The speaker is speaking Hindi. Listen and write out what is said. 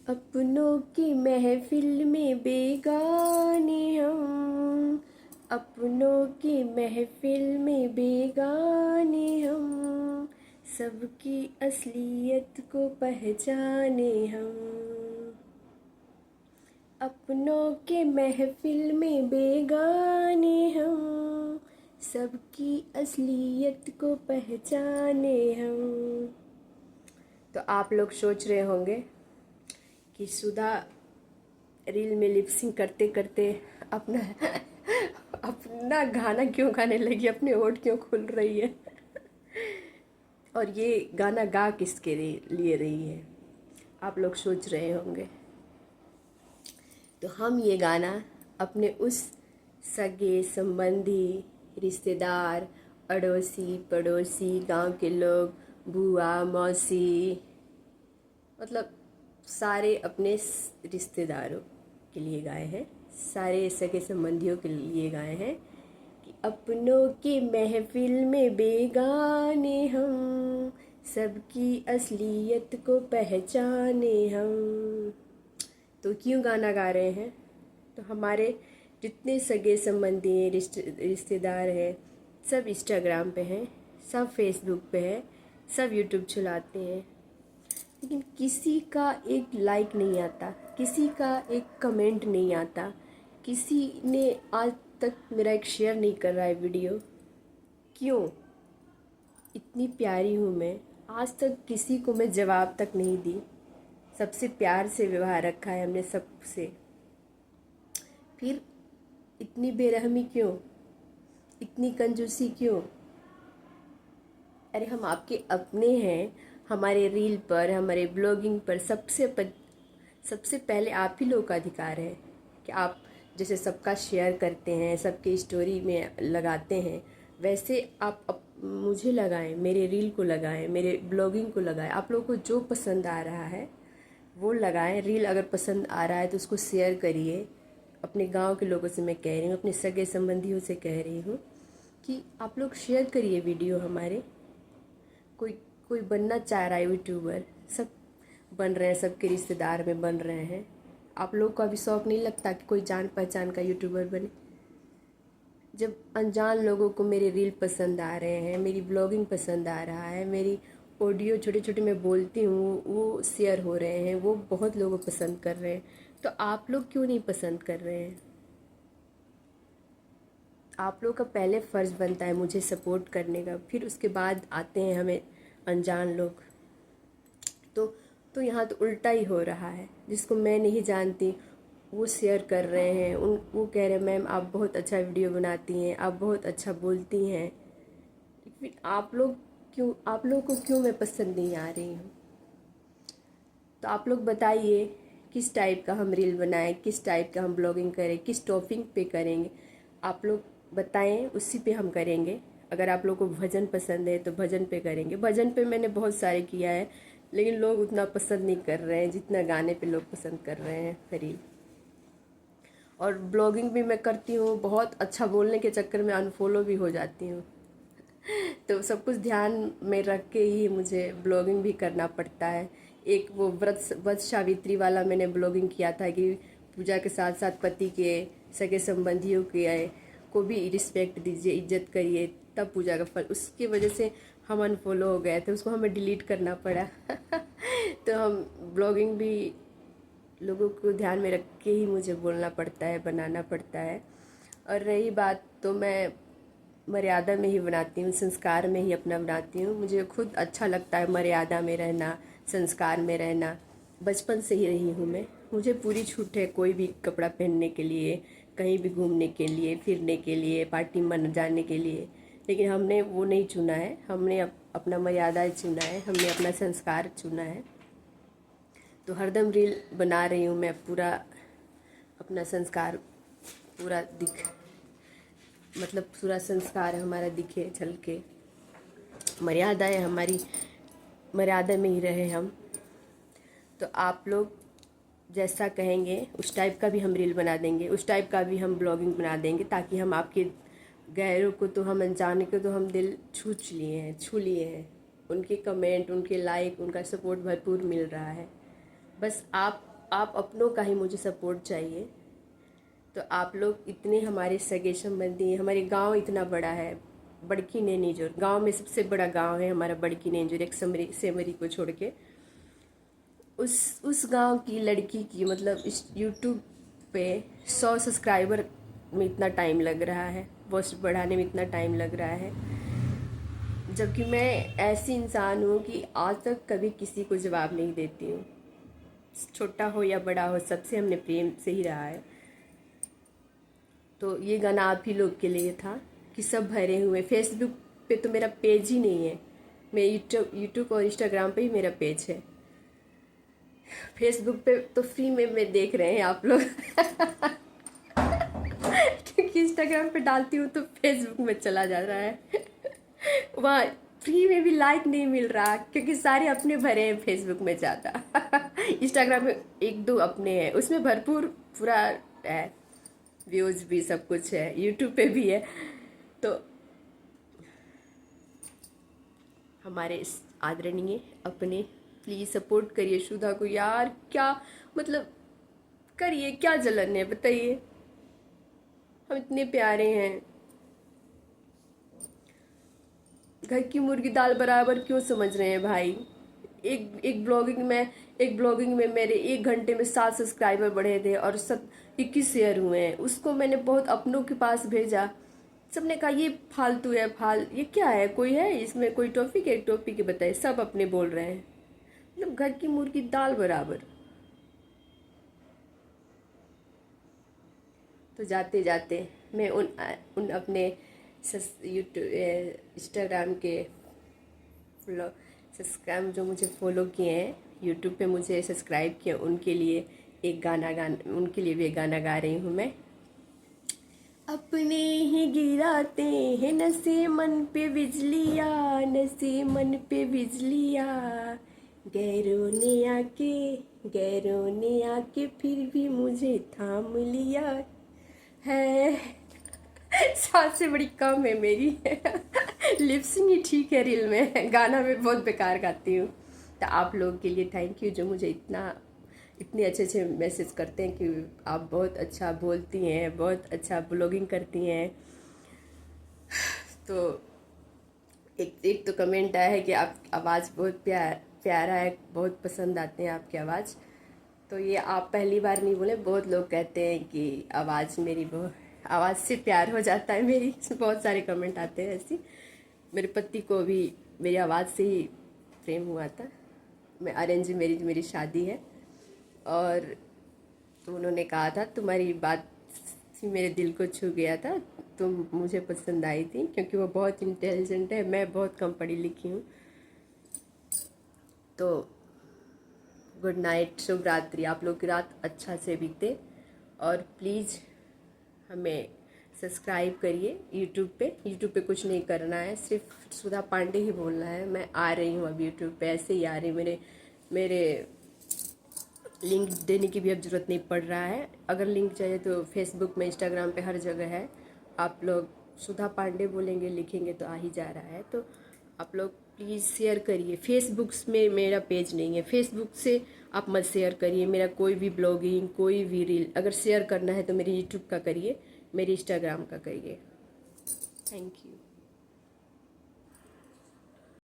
अपनों की महफिल में बेगाने हम, अपनों की महफिल में बेगाने हम, सबकी असलियत को पहचाने हम। अपनों के महफिल में बेगाने हम, सबकी असलियत को पहचाने हम। तो आप लोग सोच रहे होंगे कि सुधा रील में लिपसिंग करते करते अपना अपना गाना क्यों गाने लगी, अपने होठ क्यों खुल रही है और ये गाना गा किसके लिए रही है, आप लोग सोच रहे होंगे। तो हम ये गाना अपने उस सगे संबंधी, रिश्तेदार, अड़ोसी पड़ोसी, गांव के लोग, बुआ मौसी, मतलब सारे अपने रिश्तेदारों के लिए गाए हैं, सारे सगे संबंधियों के लिए गाए हैं कि अपनों की महफिल में बेगाने हम, सबकी असलियत को पहचाने हम। तो क्यों गाना गा रहे हैं? तो हमारे जितने सगे संबंधी हैं, रिश्तेदार हैं, सब इंस्टाग्राम पे हैं, सब फेसबुक पे हैं, सब यूट्यूब चलाते हैं, लेकिन किसी का एक लाइक नहीं आता, किसी का एक कमेंट नहीं आता, किसी ने आज तक मेरा एक शेयर नहीं कर रहा है वीडियो। क्यों? इतनी प्यारी हूँ मैं, आज तक किसी को मैं जवाब तक नहीं दी, सबसे प्यार से व्यवहार रखा है हमने सबसे। फिर इतनी बेरहमी क्यों, इतनी कंजूसी क्यों? अरे हम आपके अपने हैं, हमारे रील पर, हमारे ब्लॉगिंग पर सबसे पहले आप ही लोग का अधिकार है कि आप जैसे सबका शेयर करते हैं, सबके स्टोरी में लगाते हैं, वैसे आप मुझे लगाएं, मेरे रील को लगाएं, मेरे ब्लॉगिंग को लगाएं। आप लोगों को जो पसंद आ रहा है वो लगाएं। रील अगर पसंद आ रहा है तो उसको शेयर करिए। अपने गांव के लोगों से मैं कह रही हूँ, अपने सगे संबंधियों से कह रही हूँ कि आप लोग शेयर करिए वीडियो हमारे। कोई कोई बनना चाह रहा है यूट्यूबर, सब बन रहे हैं, सबके रिश्तेदार में बन रहे हैं। आप लोग को अभी शौक नहीं लगता कि कोई जान पहचान का यूट्यूबर बने? जब अनजान लोगों को मेरे रील पसंद आ रहे हैं, मेरी ब्लॉगिंग पसंद आ रहा है, मेरी ऑडियो छोटे छोटे मैं बोलती हूँ वो शेयर हो रहे हैं, वो बहुत लोगों पसंद कर रहे हैं, तो आप लोग क्यों नहीं पसंद कर रहे हैं? आप लोग का पहले फ़र्ज़ बनता है मुझे सपोर्ट करने का, फिर उसके बाद आते हैं हमें अनजान लोग। तो तो यहाँ तो उल्टा ही हो रहा है, जिसको मैं नहीं जानती वो शेयर कर रहे हैं, वो कह रहे हैं मैम आप बहुत अच्छा वीडियो बनाती हैं, आप बहुत अच्छा बोलती हैं। फिर आप लोग को क्यों मैं पसंद नहीं आ रही हूँ? तो आप लोग बताइए किस टाइप का हम रील बनाएं, किस टाइप का हम ब्लॉगिंग करें, किस टॉपिक पे करेंगे, आप लोग बताएं, उसी पे हम करेंगे। अगर आप लोग को भजन पसंद है तो भजन पे करेंगे। भजन पे मैंने बहुत सारे किया है, लेकिन लोग उतना पसंद नहीं कर रहे हैं जितना गाने पे लोग पसंद कर रहे हैं रील। और ब्लॉगिंग भी मैं करती हूँ, बहुत अच्छा बोलने के चक्कर में अनफॉलो भी हो जाती हूँ। तो सब कुछ ध्यान में रख के ही मुझे ब्लॉगिंग भी करना पड़ता है। एक वो व्रत सावित्री वाला मैंने ब्लॉगिंग किया था कि पूजा के साथ साथ पति के, सगे संबंधियों के को भी रिस्पेक्ट दीजिए, इज्जत करिए, तब पूजा का फल। उसकी वजह से हम अनफॉलो हो गए थे, उसको हमें डिलीट करना पड़ा तो हम ब्लॉगिंग भी लोगों को ध्यान में रख के ही मुझे बोलना पड़ता है, बनाना पड़ता है। और रही बात, तो मैं मर्यादा में ही बनाती हूँ, संस्कार में ही अपना बनाती हूँ। मुझे खुद अच्छा लगता है मर्यादा में रहना, संस्कार में रहना। बचपन से ही रही हूँ मैं, मुझे पूरी छूट है कोई भी कपड़ा पहनने के लिए, कहीं भी घूमने के लिए, फिरने के लिए, पार्टी में जाने के लिए। लेकिन हमने वो नहीं चुना है, हमने अपना मर्यादा चुना है, हमने अपना संस्कार चुना है। तो हरदम रील बना रही हूँ मैं, पूरा अपना संस्कार पूरा मतलब पूरा संस्कार हमारा दिखे, झलके, मर्यादा है हमारी, मर्यादा में ही रहे हम। तो आप लोग जैसा कहेंगे उस टाइप का भी हम रील बना देंगे, उस टाइप का भी हम ब्लॉगिंग बना देंगे, ताकि हम आपके गैरों को, तो हम अनजाने को तो हम दिल छू लिए हैं। उनके कमेंट, उनके लाइक, उनका सपोर्ट भरपूर मिल रहा है। बस आप आप अपनों का ही मुझे सपोर्ट चाहिए। तो आप लोग इतने हमारे सगे संबंधी, हमारे गांव इतना बड़ा है, बड़की नेनीजोर गांव में सबसे बड़ा गांव है हमारा बड़की नेनीजोर, एक सेमरी को छोड़ के। उस गांव की लड़की की मतलब इस यूट्यूब पे 100 सब्सक्राइबर में इतना टाइम लग रहा है, पोस्ट बढ़ाने में इतना टाइम लग रहा है, जबकि मैं ऐसी इंसान हूँ कि आज तक कभी किसी को जवाब नहीं देती हूँ। छोटा हो या बड़ा हो, सबसे हमने प्रेम से ही रहा है। तो ये गाना आप ही लोग के लिए था कि सब भरे हुए। फेसबुक पे तो मेरा पेज ही नहीं है, मैं यूट्यूब और इंस्टाग्राम पे ही मेरा पेज है। फेसबुक पे तो फ्री में देख रहे हैं आप लोग क्योंकि इंस्टाग्राम पे डालती हूँ तो फेसबुक में चला जा रहा है वहाँ फ्री में भी लाइक नहीं मिल रहा, क्योंकि सारे अपने भरे हैं फेसबुक में ज़्यादा इंस्टाग्राम में एक दो अपने हैं, उसमें भरपूर पूरा है, व्यूज़ भी सब कुछ है, यूट्यूब पे भी है। तो हमारे इस आदरणीय अपने प्लीज़ सपोर्ट करिए सुधा को यार। क्या मतलब करिए, क्या जलन है बताइए, हम इतने प्यारे हैं। घर की मुर्गी दाल बराबर क्यों समझ रहे हैं भाई। एक ब्लॉगिंग में मेरे 1 घंटे में 7 सब्सक्राइबर बढ़े थे और 21 शेयर हुए हैं। उसको मैंने बहुत अपनों के पास भेजा, सबने कहा ये फालतू है, ये क्या है, कोई है इसमें कोई टॉपिक है, टॉपिक बताए, सब अपने बोल रहे हैं। मतलब घर की मुर्गी दाल बराबर। तो जाते जाते मैं उन अपने यूट्यूब इंस्टाग्राम के सब्सक्राइब जो मुझे फॉलो किए हैं, यूट्यूब पे मुझे सब्सक्राइब किए, उनके लिए उनके लिए भी एक गाना गा रही हूँ मैं। अपने ही गिराते हैं नशे मन पे बिजलिया, नशे मन पे बिजलिया, गैरों ने आके फिर भी मुझे थाम लिया है सांस से बड़ी कम है मेरी लिपसिंग ही ठीक है रील में, गाना में बहुत बेकार गाती हूँ। तो आप लोगों के लिए थैंक यू जो मुझे इतने अच्छे मैसेज करते हैं कि आप बहुत अच्छा बोलती हैं, बहुत अच्छा ब्लॉगिंग करती हैं। तो एक तो कमेंट आया है कि आप आवाज़ बहुत प्यारा है, बहुत पसंद आते हैं आपकी आवाज़। तो ये आप पहली बार नहीं बोले, बहुत लोग कहते हैं कि आवाज़ से प्यार हो जाता है मेरी बहुत सारे कमेंट आते हैं ऐसे। मेरे पति को भी मेरी आवाज़ से ही प्रेम हुआ था, मैं अरेंज मैरिज मेरी शादी है। और तो उन्होंने कहा था तुम्हारी बात मेरे दिल को छू गया था, तुम मुझे पसंद आई थी, क्योंकि वो बहुत इंटेलिजेंट है, मैं बहुत कम पढ़ी लिखी हूँ। तो गुड नाइट, शुभ रात्रि, आप लोग की रात अच्छा से बीते। और प्लीज़ हमें सब्सक्राइब करिए यूट्यूब पे कुछ नहीं करना है, सिर्फ सुधा पांडे ही बोलना है। मैं आ रही हूँ अब यूट्यूब पे, ऐसे ही आ रही हूँ, मेरे लिंक देने की भी अब ज़रूरत नहीं पड़ रहा है। अगर लिंक चाहिए तो फेसबुक में, इंस्टाग्राम पे, हर जगह है। आप लोग सुधा पांडे बोलेंगे, लिखेंगे तो आ ही जा रहा है। तो आप लोग प्लीज़ शेयर करिए। फेसबुक में मेरा पेज नहीं है, फेसबुक से आप मत शेयर करिए मेरा कोई भी ब्लॉगिंग, कोई भी रील। अगर शेयर करना है तो मेरे यूट्यूब का करिए, मेरे इंस्टाग्राम का करिए। Thank you.